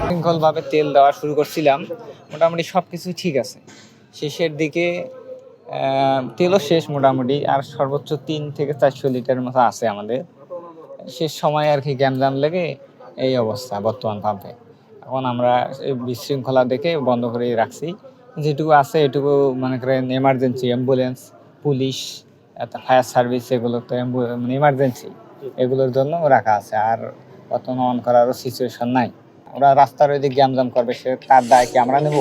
শৃঙ্খলভাবে তেল দেওয়া শুরু করছিলাম, মোটামুটি সব কিছু ঠিক আছে। শেষের দিকে তেলও শেষ মোটামুটি, আর সর্বোচ্চ 3 থেকে 400 লিটারের মতো আছে আমাদের। শেষ সময় আর কি গ্যামজাম লেগে এই অবস্থা বর্তমান পাম্পে। এখন আমরা এই বিশৃঙ্খলা দেখে বন্ধ করে রাখছি। যেটুকু আছে এটুকু মনে করেন emergency ambulance, police, fire service, এগুলো তো মানে এমার্জেন্সি, এগুলোর জন্য রাখা আছে। আর বর্তমানে অন করারও সিচুয়েশন নাই। ওরা রাস্তার ওই দিকে গ্যামজাম করবে, সে তার দায় কি আমরা নেব?